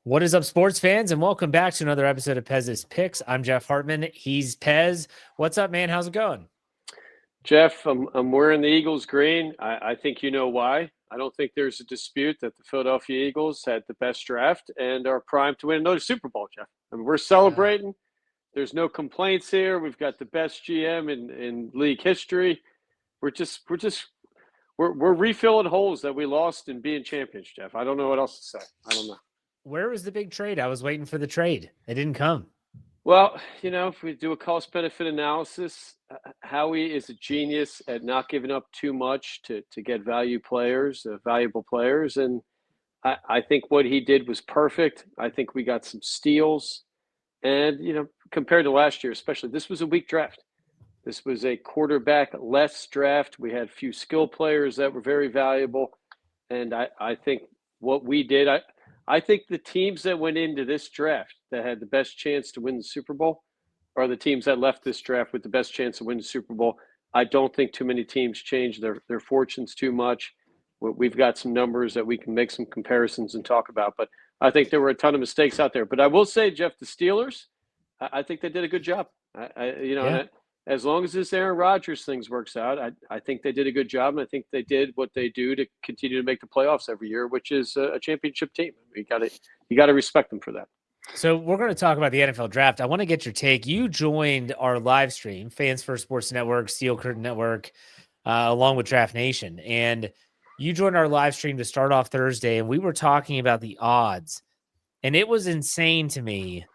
What is up, sports fans, and welcome back to another episode of Pez's Picks. I'm Jeff Hartman. He's Pez. What's up, man? How's it going? Jeff, I'm wearing the Eagles green. I think you know why. I don't think there's a dispute that the Philadelphia Eagles had the best draft and are primed to win another Super Bowl, Jeff. I mean, we're Uh, celebrating. There's no complaints here. We've got the best GM in league history. We're refilling holes that we lost in being champions, Jeff. I don't know what else to say. I don't know. where was the big trade? I was waiting for the trade. It didn't come. Well, if we do a cost benefit analysis, Howie is a genius at not giving up too much to get valuable players. And I think what he did was perfect. I think we got some steals. And, compared to last year, especially, this was a weak draft. This was a quarterback less draft. We had a few skill players that were very valuable. And I think what we did, I think the teams that went into this draft that had the best chance to win the Super Bowl are the teams that left this draft with the best chance to win the Super Bowl. I don't think too many teams changed their fortunes too much. We've got some numbers that we can make some comparisons and talk about, but I think there were a ton of mistakes out there. But I will say, Jeff, the Steelers, I think they did a good job. Yeah. As long as this Aaron Rodgers things works out, I think they did a good job, and I think they did what they do to continue to make the playoffs every year, which is a championship team. You got to respect them for that. So we're going to talk about the NFL draft. I want to get your take. You joined our live stream, Fans First Sports Network, Steel Curtain Network, along with Draft Nation. And you joined our live stream to start off Thursday, and we were talking about the odds. And it was insane to me.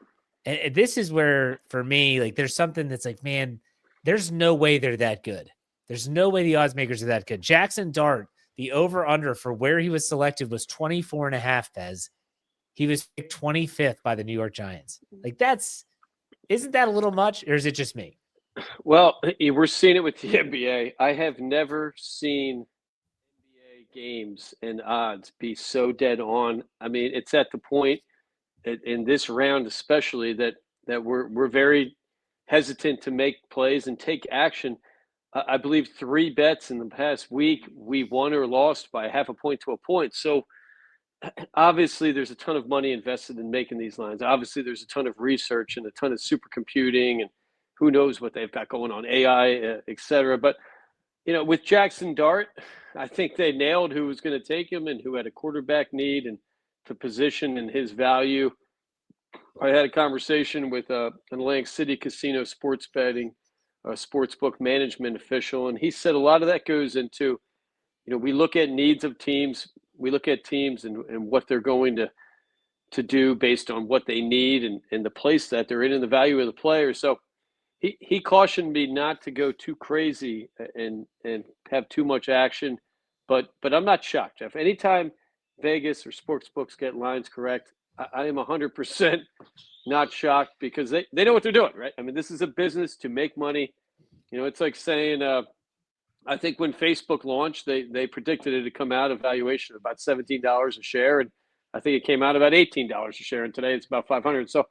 And this is where, for me, like there's something that's like, man, there's no way they're that good. There's no way the odds makers are that good. Jackson Dart, the over-under for where he was selected was 24 and a half, Pez. He was picked 25th by the New York Giants. Like isn't that a little much, or is it just me? Well, we're seeing it with the NBA. I have never seen NBA games and odds be so dead on. I mean, it's at the point in this round, especially that we're very hesitant to make plays and take action. I believe 3 bets in the past week we won or lost by half a point to a point. So obviously there's a ton of money invested in making these lines. Obviously there's a ton of research and a ton of supercomputing and who knows what they've got going on, AI, et cetera. But with Jackson Dart, I think they nailed who was going to take him and who had a quarterback need and the position and his value. I had a conversation with an Atlantic City casino sports betting, sports book management official, and he said a lot of that goes into, we look at needs of teams, we look at teams and what they're going to do based on what they need and the place that they're in and the value of the player. So he cautioned me not to go too crazy and have too much action, but I'm not shocked, Jeff. Anytime Vegas or sports books get lines correct, I am 100% not shocked because they know what they're doing, right? I mean, this is a business to make money. It's like saying, I think when Facebook launched, they predicted it to come out a valuation of about $17 a share, and I think it came out about $18 a share, and today it's about 500. So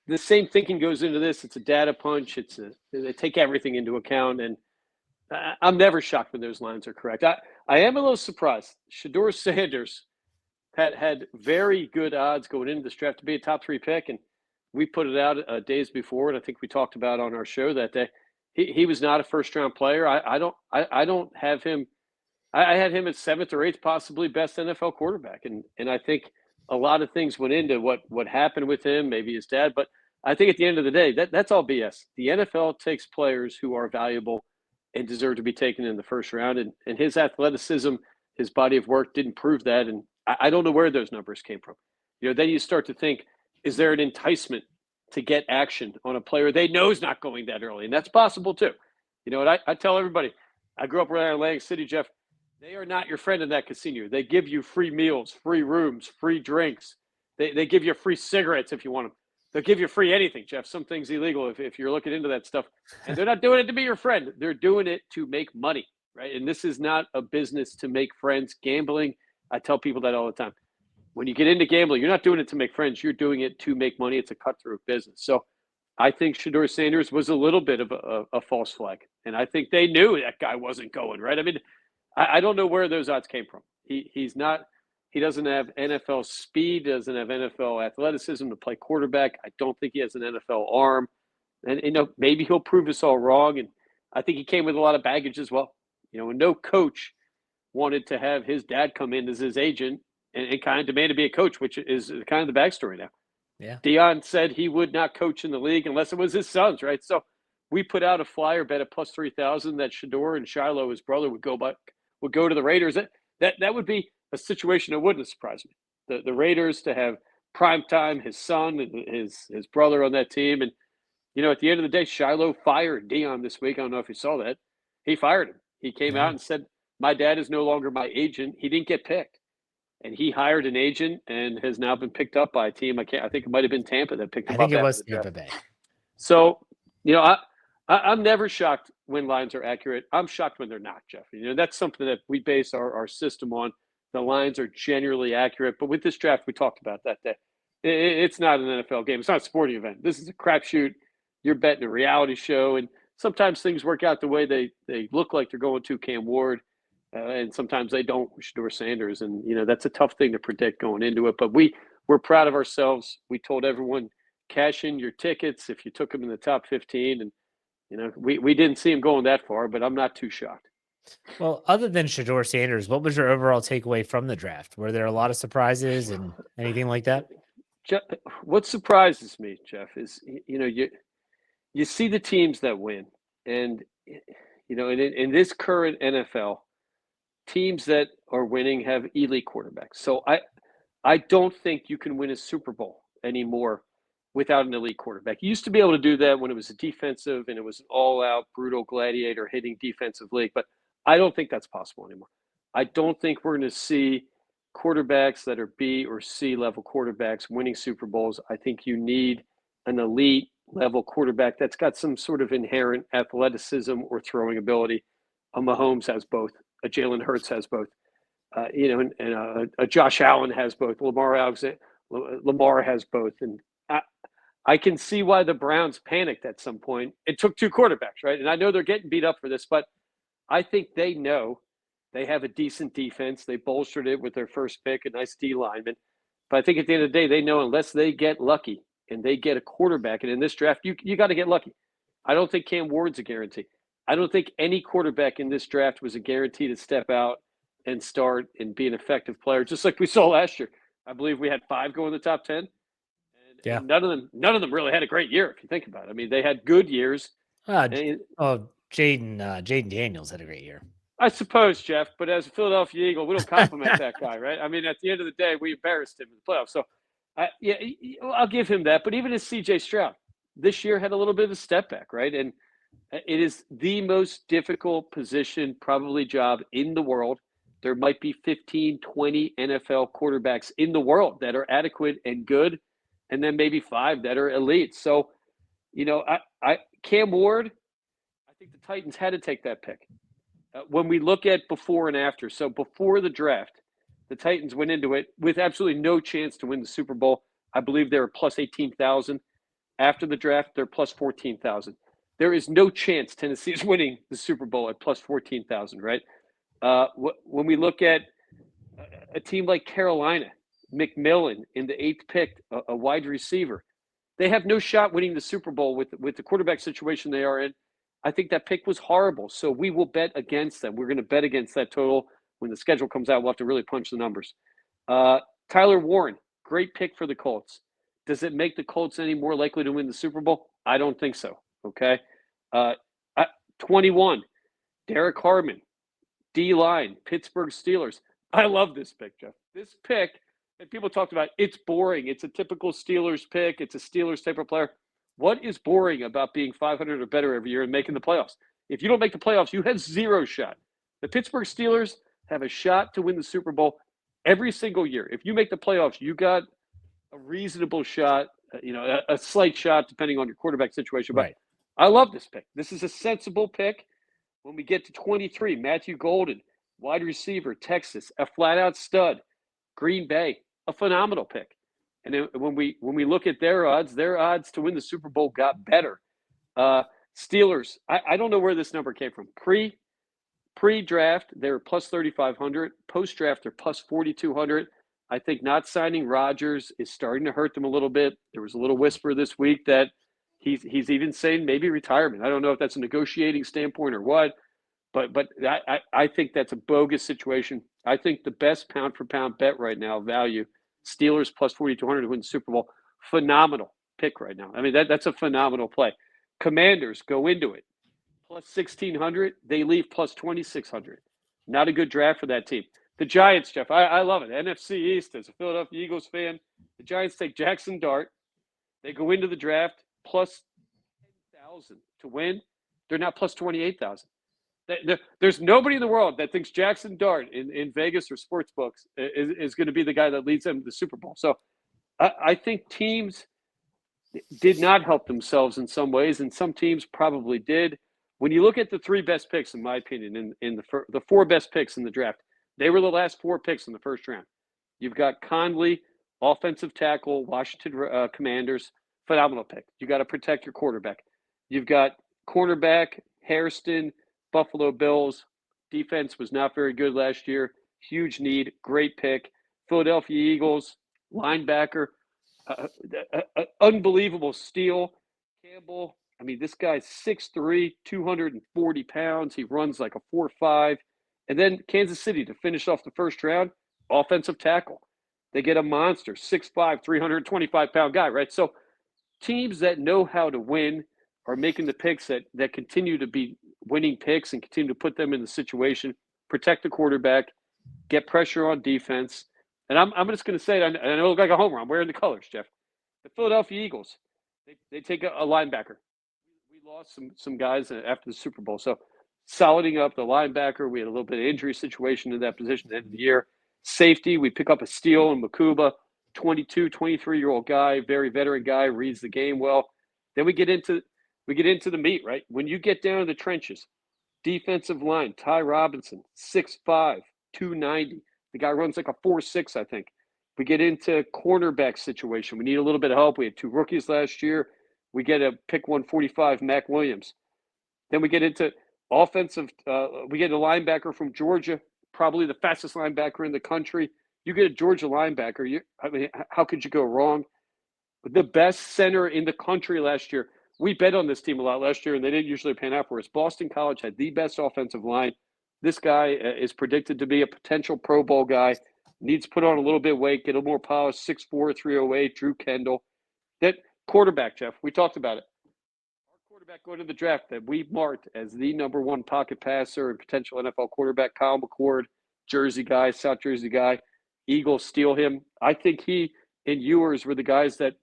the same thinking goes into this. It's a data punch. They take everything into account, and I'm never shocked when those lines are correct. I am a little surprised. Shedeur Sanders had very good odds going into this draft to be a top 3 pick, and we put it out days before, and I think we talked about on our show that day. He was not a first round player. I don't have him. I had him at 7th or 8th, possibly best NFL quarterback, and I think a lot of things went into what happened with him, maybe his dad, but I think at the end of the day, that's all BS. The NFL takes players who are valuable and deserve to be taken in the first round, and his athleticism, his body of work didn't prove that, and I don't know where those numbers came from. Then you start to think, is there an enticement to get action on a player they know is not going that early? And that's possible too. And I tell everybody, I grew up around Atlantic City, Jeff. They are not your friend in that casino. They give you free meals, free rooms, free drinks. They give you free cigarettes if you want them. They'll give you free anything, Jeff. Some things illegal if you're looking into that stuff. And they're not doing it to be your friend. They're doing it to make money, right? And this is not a business to make friends. Gambling, I tell people that all the time. When you get into gambling, you're not doing it to make friends. You're doing it to make money. It's a cutthroat business. So I think Shedeur Sanders was a little bit of a false flag. And I think they knew that guy wasn't going, right? I mean, I don't know where those odds came from. He's not He doesn't have NFL speed, doesn't have NFL athleticism to play quarterback. I don't think he has an NFL arm. And, maybe he'll prove us all wrong. And I think he came with a lot of baggage as well. And no coach wanted to have his dad come in as his agent and kind of demand to be a coach, which is kind of the backstory now. Yeah. Deion said he would not coach in the league unless it was his sons, right? So we put out a flyer bet at plus 3,000 that Shador and Shiloh, his brother, would go to the Raiders. That would be a situation that wouldn't surprise me. The Raiders to have primetime, his son and his brother on that team. And, at the end of the day, Shiloh fired Deion this week. I don't know if you saw that. He fired him. He came out and said, my dad is no longer my agent. He didn't get picked. And he hired an agent and has now been picked up by a team. I think it might have been Tampa that picked him up. I think it was Tampa Bay. So, I'm never shocked when lines are accurate. I'm shocked when they're not, Jeff. That's something that we base our system on. The lines are generally accurate. But with this draft, we talked about that day. It's not an NFL game. It's not a sporting event. This is a crapshoot. You're betting a reality show. And sometimes things work out the way they look like they're going to Cam Ward. And sometimes they don't, Shador Sanders. And, that's a tough thing to predict going into it. But we're proud of ourselves. We told everyone, cash in your tickets if you took them in the top 15. And, we didn't see him going that far, but I'm not too shocked. Well, other than Shador Sanders, what was your overall takeaway from the draft? Were there a lot of surprises and anything like that? Jeff, what surprises me, Jeff, is, you see the teams that win. And, in this current NFL, teams that are winning have elite quarterbacks. So I don't think you can win a Super Bowl anymore without an elite quarterback. You used to be able to do that when it was a defensive and it was an all-out, brutal gladiator hitting defensive league, but I don't think that's possible anymore. I don't think we're going to see quarterbacks that are B or C level quarterbacks winning Super Bowls. I think you need an elite level quarterback that's got some sort of inherent athleticism or throwing ability. A Mahomes has both. A Jalen Hurts has both. A Josh Allen has both. Lamar has both. And I can see why the Browns panicked at some point. It took two quarterbacks, right? And I know they're getting beat up for this, but I think they know they have a decent defense. They bolstered it with their first pick, a nice D lineman. But I think at the end of the day, they know unless they get lucky and they get a quarterback, and in this draft, you got to get lucky. I don't think Cam Ward's a guarantee. I don't think any quarterback in this draft was a guarantee to step out and start and be an effective player, just like we saw last year. I believe we had 5 go in the top 10. And none of them really had a great year, if you think about it. I mean, they had good years. Jaden Daniels had a great year. I suppose, Jeff, but as a Philadelphia Eagle, we don't compliment that guy, right? I mean, at the end of the day, we embarrassed him in the playoffs. So, I'll give him that. But even as C.J. Stroud, this year had a little bit of a step back, right? And it is the most difficult position, probably job in the world. There might be 15, 20 NFL quarterbacks in the world that are adequate and good, and then maybe 5 that are elite. So, Cam Ward, I think the Titans had to take that pick. When we look at before and after, so before the draft, the Titans went into it with absolutely no chance to win the Super Bowl. I believe they were plus 18,000. After the draft, they're plus 14,000. There is no chance Tennessee is winning the Super Bowl at plus 14,000, right? When we look at a team like Carolina, McMillan in the 8th pick, a wide receiver, they have no shot winning the Super Bowl with the quarterback situation they are in. I think that pick was horrible. So we will bet against them. We're going to bet against that total. When the schedule comes out, we'll have to really punch the numbers. Tyler Warren, great pick for the Colts. Does it make the Colts any more likely to win the Super Bowl? I don't think so. Okay. 21, Derek Harmon, D-line, Pittsburgh Steelers. I love this pick, Jeff. This pick, and people talked about, it's boring. It's a typical Steelers pick. It's a Steelers type of player. What is boring about being 500 or better every year and making the playoffs? If you don't make the playoffs, you have zero shot. The Pittsburgh Steelers have a shot to win the Super Bowl every single year. If you make the playoffs, you got a reasonable shot, a slight shot depending on your quarterback situation. But right. I love this pick. This is a sensible pick. When we get to 23, Matthew Golden, wide receiver, Texas, a flat-out stud. Green Bay, a phenomenal pick. And then when we look at their odds to win the Super Bowl got better. Steelers, I don't know where this number came from. Pre-draft, they were plus 3,500. Post-draft, they're plus 4,200. I think not signing Rodgers is starting to hurt them a little bit. There was a little whisper this week that he's even saying maybe retirement. I don't know if that's a negotiating standpoint or what, but I think that's a bogus situation. I think the best pound for pound bet right now, value, Steelers plus 4,200 to win the Super Bowl. Phenomenal pick right now. I mean, that's a phenomenal play. Commanders go into it plus 1,600. They leave plus 2,600. Not a good draft for that team. The Giants, Jeff, I love it. NFC East, as a Philadelphia Eagles fan, the Giants take Jackson Dart. They go into the draft plus 10,000 to win. They're not plus 28,000. There's nobody in the world that thinks Jackson Dart in Vegas or sports books is going to be the guy that leads them to the Super Bowl. So I think teams did not help themselves in some ways, and some teams probably did. When you look at the three best picks, in my opinion, in the four best picks in the draft, they were the last four picks in the first round. You've got Conley, offensive tackle, Washington Commanders, phenomenal pick. You got to protect your quarterback. You've got cornerback, Hairston, Buffalo Bills. Defense was not very good last year. Huge need, great pick. Philadelphia Eagles, linebacker, unbelievable steal. Campbell, I mean, this guy's 6'3", 240 pounds. He runs like a 4.5. And then Kansas City to finish off the first round, offensive tackle. They get a monster, 6'5", 325-pound guy, right? So teams that know how to win are making the picks that continue to be winning picks and continue to put them in the situation, protect the quarterback, get pressure on defense. And I'm just going to say it, and I look like a homer. I'm wearing the colors, Jeff. The Philadelphia Eagles, they take a linebacker. We lost some guys after the Super Bowl. So soliding up the linebacker. We had a little bit of injury situation in that position at the end of the year. Safety, we pick up a steal in Makuba, 22, 23-year-old guy, very veteran guy, reads the game well. Then we get into the meat, right? When you get down to the trenches, defensive line, Ty Robinson, 6'5", 290. The guy runs like a 4.6, I think. We get into cornerback situation. We need a little bit of help. We had two rookies last year. We get a pick 145, Mac Williams. Then we get into offensive. We get a linebacker from Georgia, probably the fastest linebacker in the country. You get a Georgia linebacker. I mean, how could you go wrong? The best center in the country last year. We bet on this team a lot last year, and they didn't usually pan out for us. Boston College had the best offensive line. This guy is predicted to be a potential Pro Bowl guy. Needs to put on a little bit of weight, get a little more polish, 6'4", 308, Drew Kendall. That quarterback, Jeff, we talked about it. Our quarterback going to the draft that we marked as the number one pocket passer and potential NFL quarterback, Kyle McCord, Jersey guy, South Jersey guy. Eagles steal him. I think he and Ewers were the guys that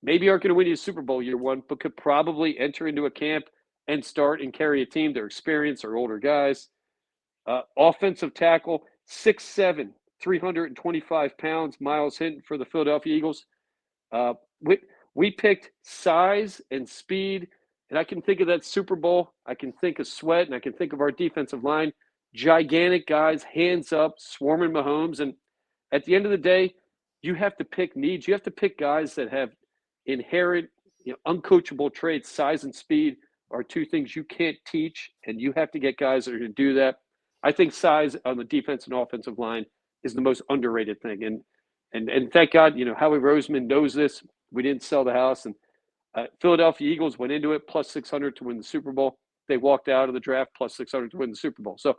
maybe aren't going to win you a Super Bowl year one, but could probably enter into a camp and start and carry a team. They're experienced or older guys. Offensive tackle, 6'7", 325 pounds, Miles Hinton for the Philadelphia Eagles. We picked size and speed, and I can think of that Super Bowl. I can think of Sweat, and I can think of our defensive line. Gigantic guys, hands up, swarming Mahomes. And at the end of the day, you have to pick needs. You have to pick guys that have inherent, uncoachable traits. Size and speed are two things you can't teach, and you have to get guys that are going to do that. I think size on the defense and offensive line is the most underrated thing. And thank God, Howie Roseman knows this. We didn't sell the house. And Philadelphia Eagles went into it plus 600 to win the Super Bowl. They walked out of the draft plus 600 to win the Super Bowl. So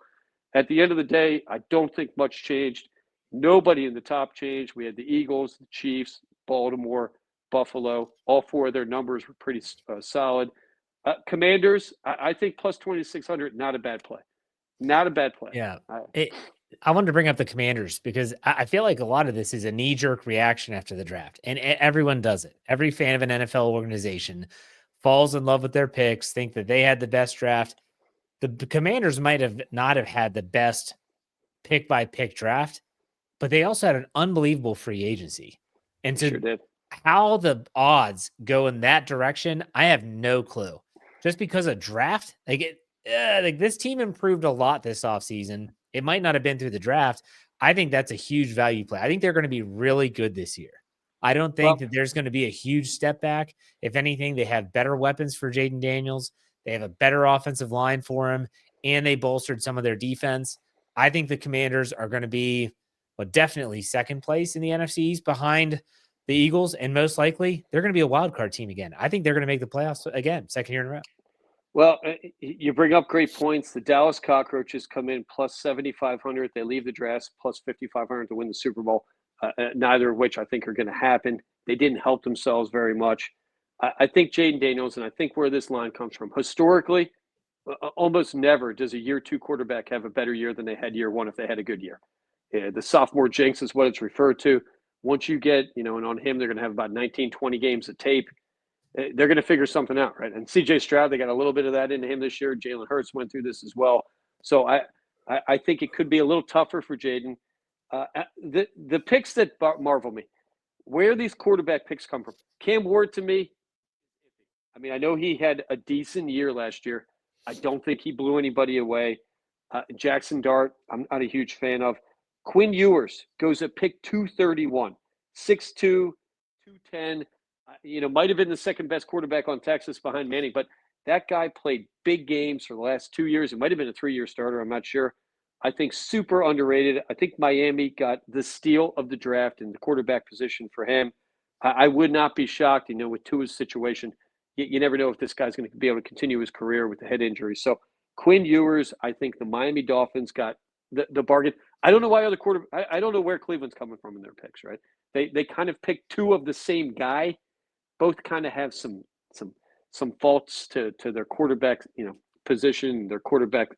at the end of the day, I don't think much changed. Nobody in the top changed. We had the Eagles, the Chiefs, Baltimore, Buffalo. All four of their numbers were pretty solid. Commanders, I think plus 2,600, not a bad play. Not a bad play. Yeah. I wanted to bring up the Commanders because I feel like a lot of this is a knee-jerk reaction after the draft, and everyone does it. Every fan of an NFL organization falls in love with their picks, think that they had the best draft. The Commanders might have not have had the best pick-by-pick draft, but they also had an unbelievable free agency. And so Sure did. How the odds go in that direction, I have no clue. Just because of draft, like this team improved a lot this offseason. It might not have been through the draft. I think that's a huge value play. I think they're going to be really good this year. I don't think that there's going to be a huge step back. If anything, they have better weapons for Jaden Daniels. They have a better offensive line for him, and they bolstered some of their defense. I think the Commanders are going to be but definitely second place in the NFC East behind the Eagles, and most likely they're going to be a wild card team again. I think they're going to make the playoffs again, second year in a row. Well, you bring up great points. The Dallas Cockroaches come in plus 7,500. They leave the draft plus 5,500 to win the Super Bowl, neither of which I think are going to happen. They didn't help themselves very much. I think Jaden Daniels, and I think where this line comes from, historically, almost never does a year two quarterback have a better year than they had year one if they had a good year. The sophomore jinx is what it's referred to. Once you get, and on him, they're going to have about 19, 20 games of tape. They're going to figure something out, right? And C.J. Stroud, they got a little bit of that into him this year. Jalen Hurts went through this as well. So I think it could be a little tougher for Jaden. The picks that marvel me, where these quarterback picks come from. Cam Ward, to me, I mean, I know he had a decent year last year. I don't think he blew anybody away. Jackson Dart, I'm not a huge fan of. Quinn Ewers goes at pick 231, 6'2", 210. Might have been the second best quarterback on Texas behind Manning, but that guy played big games for the last 2 years. It might have been a 3-year starter. I'm not sure. I think super underrated. I think Miami got the steal of the draft in the quarterback position for him. I would not be shocked, with Tua's situation. You never know if this guy's going to be able to continue his career with the head injury. So Quinn Ewers, I think the Miami Dolphins got the bargain. I don't know why other I don't know where Cleveland's coming from in their picks, right? They kind of picked two of the same guy. Both kind of have some faults to their quarterback, position, their quarterback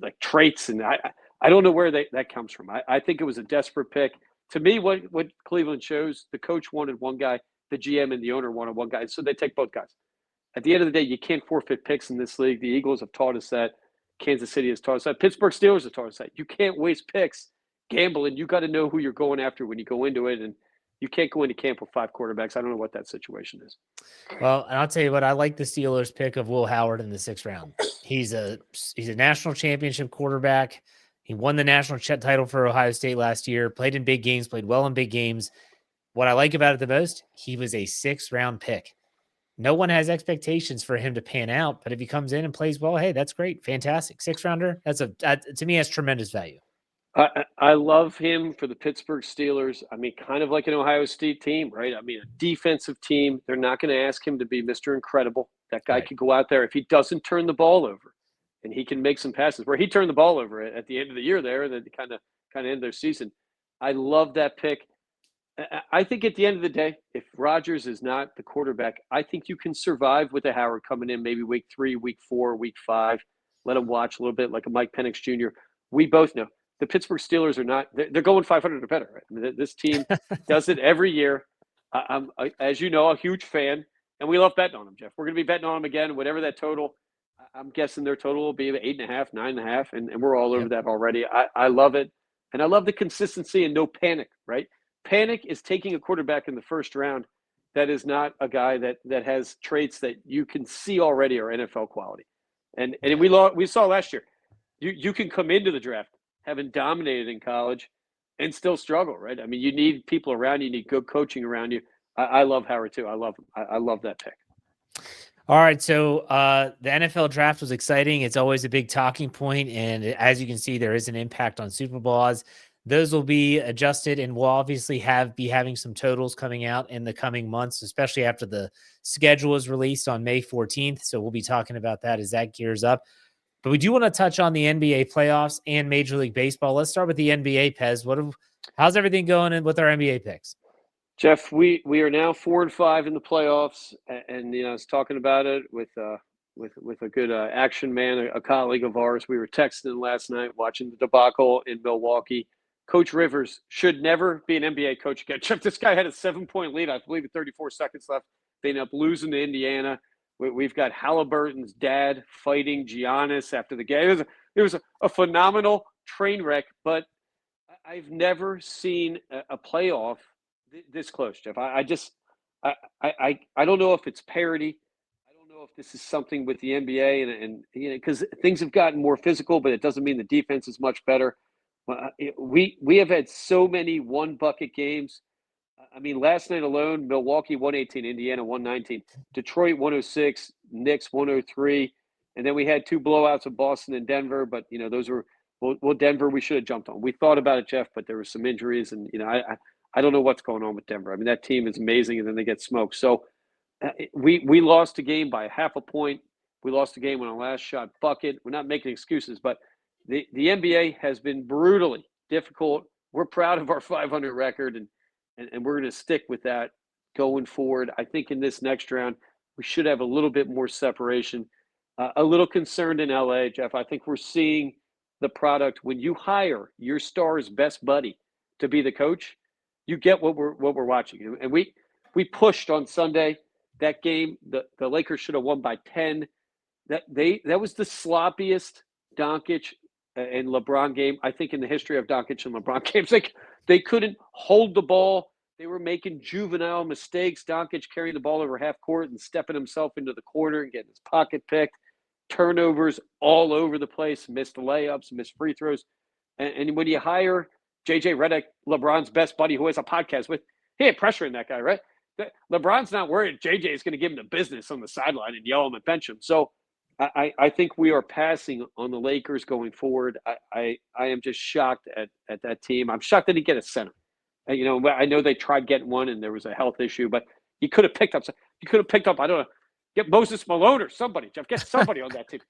like traits, and I don't know where that comes from. I think it was a desperate pick. To me, what Cleveland shows, the coach wanted one guy, the GM and the owner wanted one guy, so they take both guys. At the end of the day, you can't forfeit picks in this league. The Eagles have taught us that. Kansas City has taught us that. Pittsburgh Steelers have taught us that. You can't waste picks gambling. You got to know who you're going after when you go into it, and you can't go into camp with 5 quarterbacks. I don't know what that situation is. Well, and I'll tell you what, I like the Steelers' pick of Will Howard in the 6th round. He's a national championship quarterback. He won the national title for Ohio State last year, played in big games, played well in big games. What I like about it the most, he was a 6th round pick. No one has expectations for him to pan out, but if he comes in and plays well, hey, that's great. Fantastic. 6th rounder. To me, that's tremendous value. I love him for the Pittsburgh Steelers. I mean, kind of like an Ohio State team, right? I mean, a defensive team. They're not going to ask him to be Mr. Incredible. That guy could go out there if he doesn't turn the ball over, and he can make some passes. Where he turned the ball over at the end of the year there, and then kind of end their season. I love that pick. I think at the end of the day, if Rodgers is not the quarterback, I think you can survive with a Howard coming in maybe week 3, week 4, week 5. Let him watch a little bit like a Mike Penix Jr. We both know the Pittsburgh Steelers are not – they're going 500 or better. Right? I mean, this team does it every year. I'm, as you know, a huge fan, and we love betting on them, Jeff. We're going to be betting on them again, whatever that total. I'm guessing their total will be 8.5, 9.5, and we're all over that already. I love it, and I love the consistency and no panic, right? Panic is taking a quarterback in the 1st round that is not a guy that has traits that you can see already are NFL quality. And we saw last year, you can come into the draft having dominated in college and still struggle, right? I mean, you need people around you, you need good coaching around you. I love Howard too. I love him. I love that pick. All right, so the NFL draft was exciting. It's always a big talking point, and as you can see, there is an impact on Super Bowl odds. Those will be adjusted, and we'll obviously be having some totals coming out in the coming months, especially after the schedule is released on May 14th. So we'll be talking about that as that gears up. But we do want to touch on the NBA playoffs and Major League Baseball. Let's start with the NBA, Pez. How's everything going with our NBA picks? Jeff, we are now 4-5 in the playoffs, and I was talking about it with a good action man, a colleague of ours. We were texting last night, watching the debacle in Milwaukee. Coach Rivers should never be an NBA coach again. Jeff, this guy had a 7-point lead, I believe, with 34 seconds left. They ended up losing to Indiana. We've got Halliburton's dad fighting Giannis after the game. It was a phenomenal train wreck, but I've never seen a playoff this close, Jeff. I don't know if it's parity. I don't know if this is something with the NBA and because things have gotten more physical, but it doesn't mean the defense is much better. We have had so many 1-bucket games. I mean, last night alone, Milwaukee 118, Indiana 119, Detroit 106, Knicks 103, and then we had 2 blowouts of Boston and Denver. But those were Well, Denver, we should have jumped on. We thought about it, Jeff, but there were some injuries, and I don't know what's going on with Denver. I mean, that team is amazing, and then they get smoked. So we lost a game by half a point. We lost a game on a last shot bucket. We're not making excuses, but the NBA has been brutally difficult. We're proud of our 500 record, and we're going to stick with that going forward. I think in this next round, we should have a little bit more separation. A little concerned in LA, Jeff. I think we're seeing the product when you hire your star's best buddy to be the coach. You get what we're watching, and we pushed on Sunday. That game, the Lakers should have won by 10. That was the sloppiest Doncic and LeBron game, I think, in the history of Doncic and LeBron games. Like, they couldn't hold the ball. They were making juvenile mistakes. Doncic carrying the ball over half court and stepping himself into the corner and getting his pocket picked. Turnovers all over the place, missed layups, missed free throws. And when you hire JJ Redick, LeBron's best buddy who has a podcast with, he had pressure in that guy, right? LeBron's not worried JJ is going to give him the business on the sideline and yell him and bench him. So I think we are passing on the Lakers going forward. I am just shocked at that team. I'm shocked they didn't get a center. I know they tried getting one and there was a health issue, but you could have picked up. I don't know, get Moses Malone or somebody. Jeff, get somebody on that team.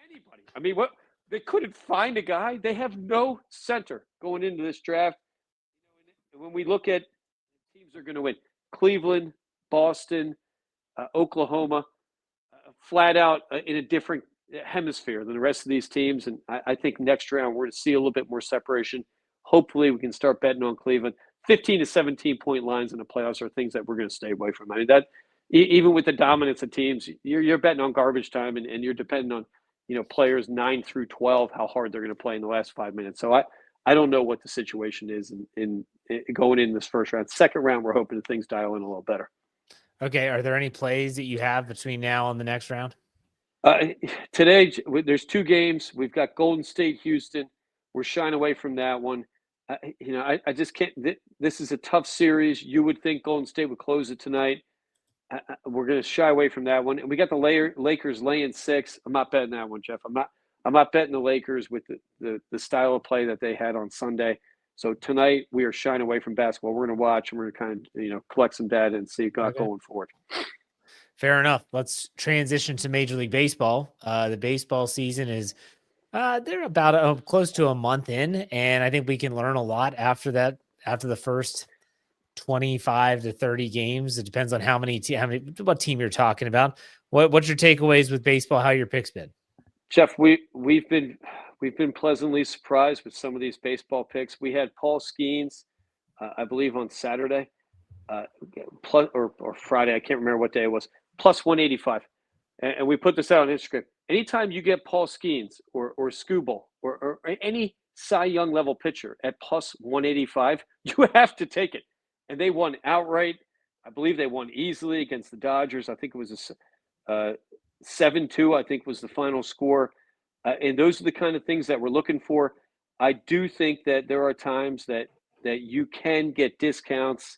Anybody. I mean, what? They couldn't find a guy. They have no center going into this draft. When we look at teams that are going to win, Cleveland, Boston, Oklahoma, flat out in a different hemisphere than the rest of these teams. And I think next round we're going to see a little bit more separation. Hopefully we can start betting on Cleveland. 15 to 17 point lines in the playoffs are things that we're going to stay away from. I mean, that even with the dominance of teams, you're betting on garbage time and you're depending on, players 9 through 12, how hard they're going to play in the last 5 minutes. So I don't know what the situation is in going in this first round. Second round, we're hoping that things dial in a little better. Okay. Are there any plays that you have between now and the next round? Today, there's 2 games. We've got Golden State, Houston. We're shying away from that one. I just can't. This is a tough series. You would think Golden State would close it tonight. We're going to shy away from that one. And we got the Lakers laying 6. I'm not betting that one, Jeff. I'm not betting the Lakers with the style of play that they had on Sunday. So tonight we are shying away from basketball. We're going to watch and we're going to kind of collect some data and see what going forward. Fair enough. Let's transition to Major League Baseball. The baseball season is they're about close to a month in, and I think we can learn a lot after that. After the first 25 to 30 games, it depends on what team you're talking about. What's your takeaways with baseball? How your picks been? Jeff, we've been pleasantly surprised with some of these baseball picks. We had Paul Skeens, I believe, on Saturday, plus or Friday. I can't remember what day it was. Plus 185, and we put this out on Instagram. Anytime you get Paul Skeens or Skubal or any Cy Young level pitcher at plus 185, you have to take it. And they won outright. I believe they won easily against the Dodgers. I think it was a 7-2, I think was the final score. And those are the kind of things that we're looking for. I do think that there are times that you can get discounts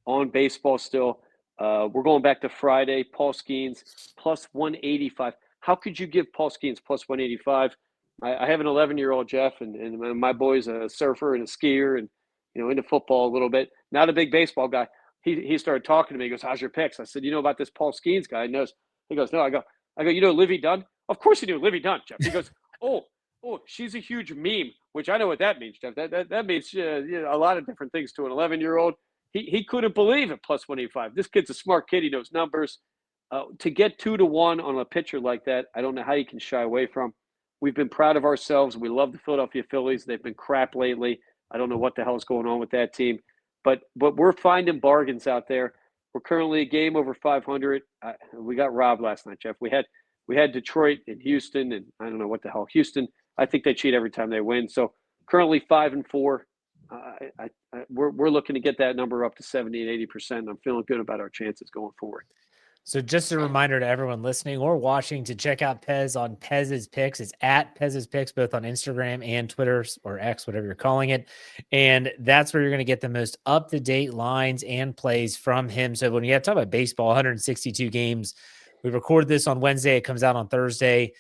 on baseball still. We're going back to Friday. Paul Skeens plus 185. How could you give Paul Skeens plus 185? I have an 11-year-old, Jeff, and my boy's a surfer and a skier and into football a little bit. Not a big baseball guy. He started talking to me. He goes, "How's your picks?" I said, "You know about this Paul Skeens guy?" He knows. He goes, "No." I go, "You know Livy Dunn?" "Of course you do, Livy Dunn, Jeff." He goes, "Oh, she's a huge meme," which I know what that means, Jeff. That means a lot of different things to an 11-year-old. He couldn't believe it plus 185. This kid's a smart kid. He knows numbers. To get 2-1 on a pitcher like that, I don't know how you can shy away from. We've been proud of ourselves. We love the Philadelphia Phillies. They've been crap lately. I don't know what the hell is going on with that team, but we're finding bargains out there. We're currently a game over 500. We got robbed last night, Jeff. We had Detroit and Houston, and I don't know what the hell. Houston, I think they cheat every time they win. So currently 5-4. We're looking to get that number up to 70 and 80%. I'm feeling good about our chances going forward. So just a reminder to everyone listening or watching to check out Pez on Pez's Picks. It's at Pez's Picks, both on Instagram and Twitter or X, whatever you're calling it. And that's where you're going to get the most up-to-date lines and plays from him. So when you have to talk about baseball, 162 games, we record this on Wednesday. It comes out on Thursday.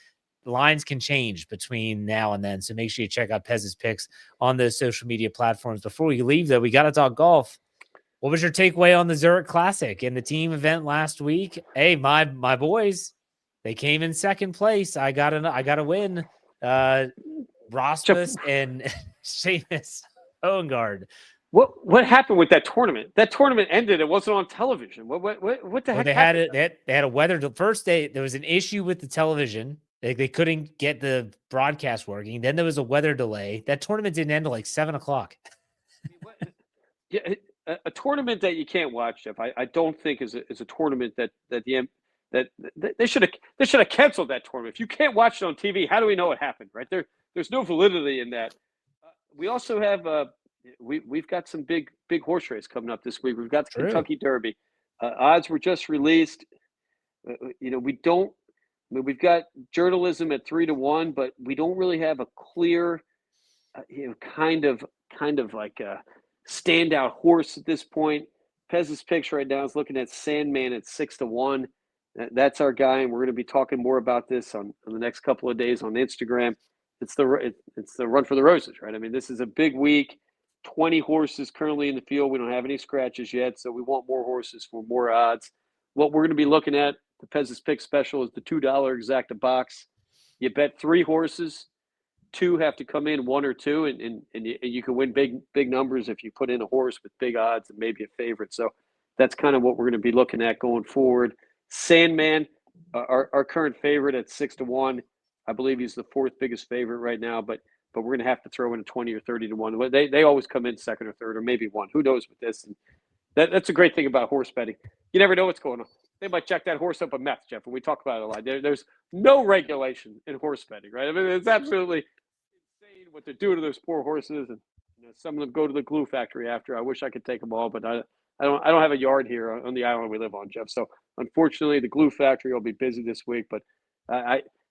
lines can change between now and then. So make sure you check out Pez's picks on those social media platforms. Before we leave, though, we got to talk golf. What was your takeaway on the Zurich Classic and the team event last week? Hey, my boys, they came in second place. I got a win. Rasmus and Seamus Hoengard. What happened with that tournament? That tournament ended. It wasn't on television. What the heck happened? They had a weather. The first day there was an issue with the television. They couldn't get the broadcast working. Then there was a weather delay. That tournament didn't end until like 7:00. Yeah, a tournament that you can't watch, Jeff. I don't think is a tournament that they should have canceled that tournament. If you can't watch it on TV, how do we know what happened? Right there's no validity in that. We also have we've got some big horse race coming up this week. We've got the Kentucky Derby. Odds were just released. We've got journalism at 3-1, but we don't really have a clear, kind of like a standout horse at this point. Pez's picks right now is looking at Sandman at 6-1. That's our guy, and we're going to be talking more about this on the next couple of days on Instagram. It's the run for the roses, right? I mean, this is a big week. 20 horses currently in the field. We don't have any scratches yet, so we want more horses for more odds. What we're going to be looking at, the Pez's Pick Special, is the $2 exacta box. You bet 3 horses. 2 have to come in, 1 or 2, and you can win big numbers if you put in a horse with big odds and maybe a favorite. So that's kind of what we're going to be looking at going forward. Sandman, our current favorite at 6-1. I believe he's the 4th biggest favorite right now, but we're going to have to throw in a 20 or 30-1. They always come in second or third or maybe 1. Who knows with this? And that's a great thing about horse betting. You never know what's going on. They might jack that horse up with meth, Jeff, and we talk about it a lot. There's no regulation in horse betting, right? I mean, it's absolutely insane what they're doing to those poor horses, and some of them go to the glue factory after. I wish I could take them all, but I don't have a yard here on the island we live on, Jeff. So unfortunately, the glue factory will be busy this week. But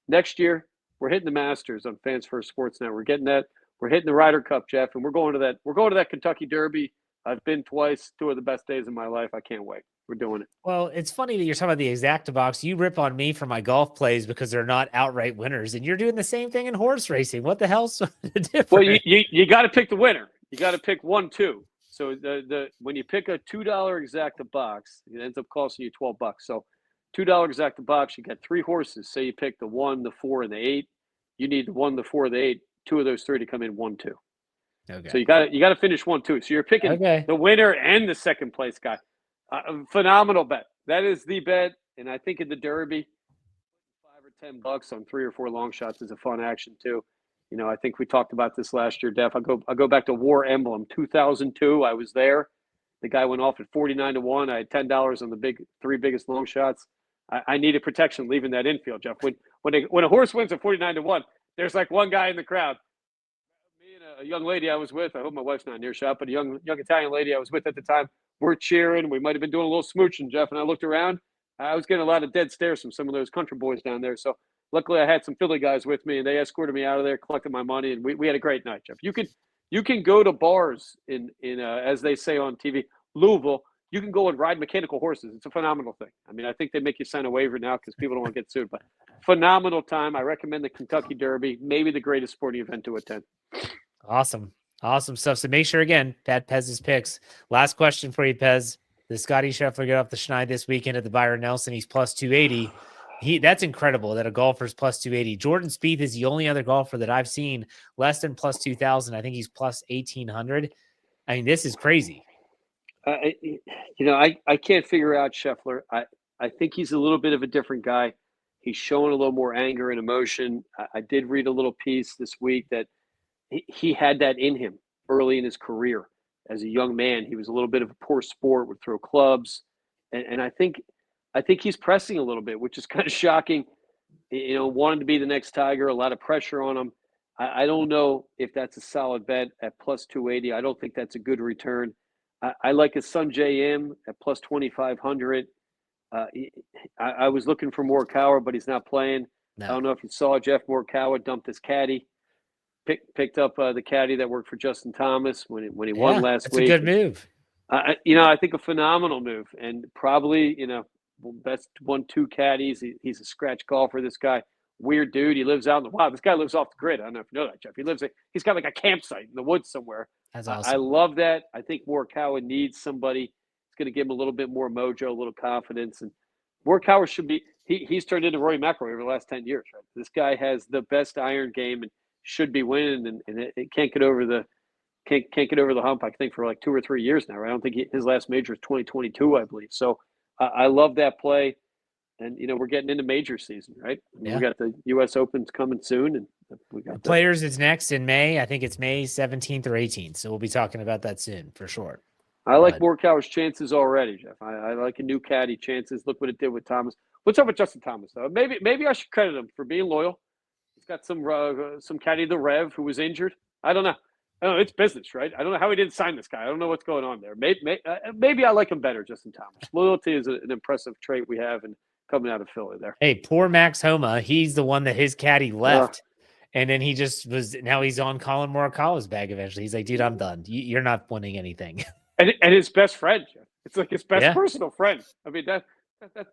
next year we're hitting the Masters on Fans First Sports Net. We're getting that. We're hitting the Ryder Cup, Jeff, and we're going to that. We're going to that Kentucky Derby. I've been twice. 2 of the best days of my life. I can't wait. We're doing it. Well, it's funny that you're talking about the exacta box. You rip on me for my golf plays because they're not outright winners, and you're doing the same thing in horse racing. What the hell's the difference? Well, you got to pick the winner. You got to pick 1, 2. So when you pick a $2 exacta box, it ends up costing you $12. So $2 exacta box, you got 3 horses. Say you pick the 1, the 4, and the 8. You need the 1, the 4, the 8. 2 of those 3 to come in 1, 2. Okay. So you got to finish 1, 2. So you're picking the winner and the second place guy. Phenomenal bet. That is the bet, and I think in the Derby, $5 or $10 on 3 or 4 long shots is a fun action too. I think we talked about this last year, Def. I'll go back to War Emblem 2002. I was there. The guy went off at 49-1. I had $10 on the 3 biggest long shots. I needed protection leaving that infield, Jeff. When a horse wins at 49-1, there's like one guy in the crowd. Me and a young lady I was with. I hope my wife's not near shot, but a young Italian lady I was with at the time. We're cheering. We might have been doing a little smooching, Jeff. And I looked around. I was getting a lot of dead stares from some of those country boys down there. So luckily I had some Philly guys with me, and they escorted me out of there, collected my money, and we had a great night, Jeff. You can go to bars in as they say on TV, Louisville. You can go and ride mechanical horses. It's a phenomenal thing. I mean, I think they make you sign a waiver now because people don't want to get sued. But phenomenal time. I recommend the Kentucky Derby, maybe the greatest sporting event to attend. Awesome stuff. So make sure, again, Pat Pez's picks. Last question for you, Pez. The Scotty Scheffler get off the schneid this weekend at the Byron Nelson. He's plus 280. That's incredible that a golfer's plus 280. Jordan Spieth is the only other golfer that I've seen less than plus 2,000. I think he's plus 1,800. I mean, this is crazy. I can't figure out Scheffler. I think he's a little bit of a different guy. He's showing a little more anger and emotion. I did read a little piece this week that he had that in him early in his career. As a young man, he was a little bit of a poor sport, would throw clubs. And I think he's pressing a little bit, which is kind of shocking. Wanted to be the next Tiger, a lot of pressure on him. I don't know if that's a solid bet at plus 280. I don't think that's a good return. I like his son JM at plus 2,500. I was looking for Morikawa, but he's not playing. No. I don't know if you saw Jeff Morikawa dumped his caddy. Picked up the caddy that worked for Justin Thomas when he won last week. That's a good move. I think a phenomenal move, and probably best 1-2 caddies. He's a scratch golfer. This guy weird dude. He lives out in the wild. This guy lives off the grid. I don't know if you know that, Jeff. He's got like a campsite in the woods somewhere. That's I awesome. love that. I think Morikawa needs somebody that's going to give him a little bit more mojo, a little confidence. And Morikawa should be, he's turned into Rory McIlroy over the last 10 years, right? This guy has the best iron game and should be winning, and it can't get over the hump, I think, for like 2 or 3 years now, right? I don't think his last major is 2022, I believe. So I love that play. And, we're getting into major season, right? Yeah. We got the U.S. Opens coming soon, and we got the Players is next in May. I think it's May 17th or 18th. So we'll be talking about that soon for sure. I like Morikawa's chances already, Jeff. I like a new caddy chances. Look what it did with Thomas. What's up with Justin Thomas, though? Maybe I should credit him for being loyal. He's got some caddy, the Rev, who was injured. I don't know. It's business, right? I don't know how he didn't sign this guy. I don't know what's going on there. Maybe I like him better, Justin Thomas. Loyalty is an impressive trait we have, and coming out of Philly there. Hey, poor Max Homa. He's the one that his caddy left. And then he just now he's on Colin Morikawa's bag eventually. He's like, dude, I'm done. You're not winning anything. And his best friend, Jeff. It's like his best personal friend. I mean,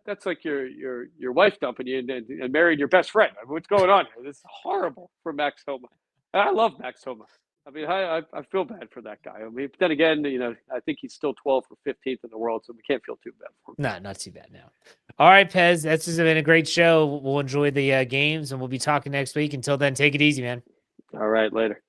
that's like your wife dumping you and married your best friend. I mean, what's going on here? This is horrible for Max Homa. And I love Max Homa. I mean, I feel bad for that guy. I mean, but then again, I think he's still 12th or 15th in the world, so we can't feel too bad for him. No, not too bad now. All right, Pez, that's just been a great show. We'll enjoy the games, and we'll be talking next week. Until then, take it easy, man. All right, later.